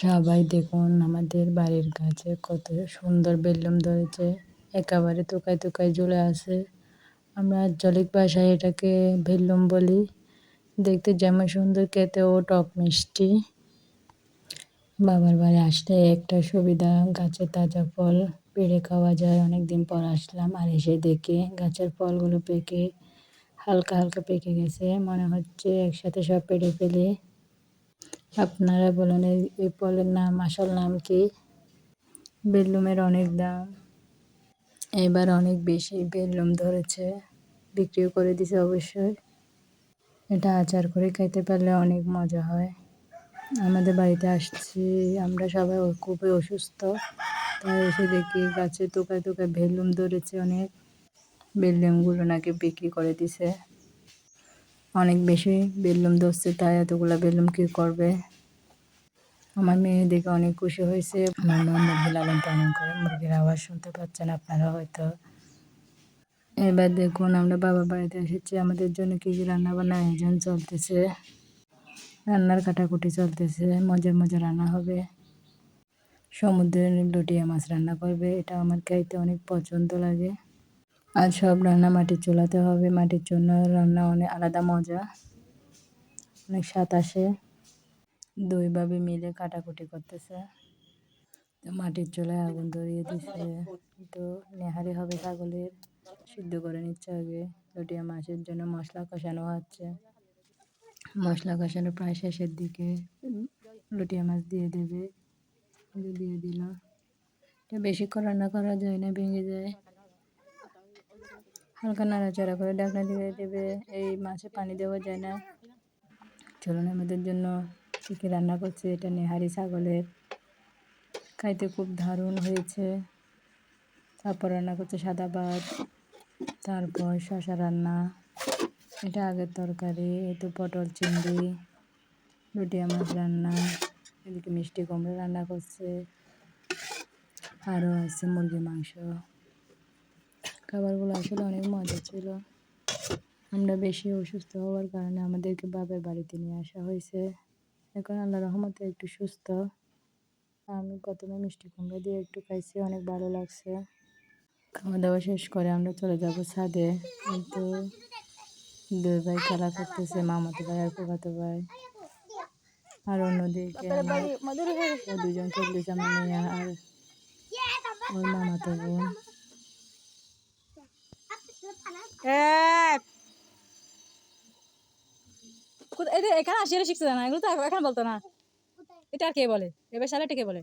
সবাই দেখুন আমাদের বাড়ির কাছে কত সুন্দর বেলুন ধরেছে, একেবারে তোকায় তোকায় ঝুলে আছে। আমরা আঞ্চলিক ভাষায় এটাকে ভেল্লুম বলি। দেখতে যেমন সুন্দর, খেতেও টক মিষ্টি। বাবার বাড়ি আসলে একটা সুবিধা, গাছের তাজা ফল পেড়ে খাওয়া যায়। অনেকদিন পর আসলাম আর এসে দেখি গাছের ফলগুলো পেকে হালকা হালকা পেকে গেছে, মনে হচ্ছে একসাথে সব পেড়ে ফেলি। আপনারা বলুন এই ফলের নাম, আসল নাম কি? বেলুমের অনেক দাম, এবার অনেক বেশি বেলুম ধরেছে, বিক্রিও করে দিছে অবশ্যই। এটা আচার করে খাইতে পারলে অনেক মজা হয়। আমাদের বাড়িতে আসছি, আমরা সবাই খুবই অসুস্থ, তাই এসে দেখি গাছে তোকায় তোকায় বেলুম ধরেছে অনেক। বেলুমগুলো নাকি বিক্রি করে দিছে, অনেক বেশি বেলুম ধরছে, তাই এতগুলো বেলুম কী করবে। আমার মেয়ে দেখে অনেক খুশি হয়েছে। আমার মা মুরগি লালন পালন করে, মুরগির আওয়াজ শুনতে পাচ্ছেন আপনারা হয়তো। এবার দেখুন আমরা বাবার বাড়িতে এসেছি, আমাদের জন্য কী কী রান্নাবান্না আয়োজন চলতেছে, রান্নার কাটাকুটি চলতেছে। মজার মজার রান্না হবে, সমুদ্রের লুটিয়া মাছ রান্না করবে, এটা আমার খাইতে অনেক পছন্দ লাগে। আর সব রান্না মাটির চুলাতে হবে, মাটির জন্য রান্না অনেক আলাদা মজা, অনেক স্বাদ আসে। দুই ভাবে মিলে কাটাকুটি করতেছে, তো মাটির চুলায় আগুন ধরিয়ে দিছে। তো নেহারি হবে ছাগলের, সিদ্ধ করে নিচ্ছে আগে। লুটিয়া মাছের জন্য মশলা কষানো হচ্ছে, মশলা কষানো প্রায় শেষের দিকে। লুটিয়া মাছ দিয়ে দেবে, দিয়ে দিল। এটা বেশিক্ষণ রান্না করা যায় না, ভেঙে যায়। হালকা নাড়াচাড়া করে ঢাকনা দিয়ে দেবে, এই মাছে পানি দেওয়া যায় না। চলুন আমাদের জন্য কী কী রান্না করছে, এটা নেহারি ছাগলের, খাইতে খুব দারুণ হয়েছে। তারপর রান্না করছে সাদা ভাত, তারপর শশা রান্না, এটা আগের তরকারি। এই তো পটল চিংড়ি, লুটিয়া মাছ রান্না, এদিকে মিষ্টি কুমড়ো রান্না করছে, আরও আছে মুরগি মাংস। খাবারগুলো আসলে অনেক মজা ছিল। আমরা বেশি অসুস্থ হওয়ার কারণে আমাদেরকে বাবার বাড়িতে নিয়ে আসা হয়েছে। এখন আল্লাহর রহমতে একটু সুস্থ। আমি প্রথমে মিষ্টি কুমড়া দিয়ে একটু খাইছি, অনেক ভালো লাগছে। খাওয়া দাওয়া শেষ করে আমরা চলে যাব ছাদে, কিন্তু দুই ভাই খেলা করতেছে, মামাতো ভাই আর ফুফাতো ভাই। আর অন্যদিকে দুজন খেলতেছে, আমার মেয়ে আর ওর মামাতো বোন। এখানে আসি শিখছে না, এগুলো তো এখন বলতো না। এটা আর কে বলে, এবার সালেটা কে বলে?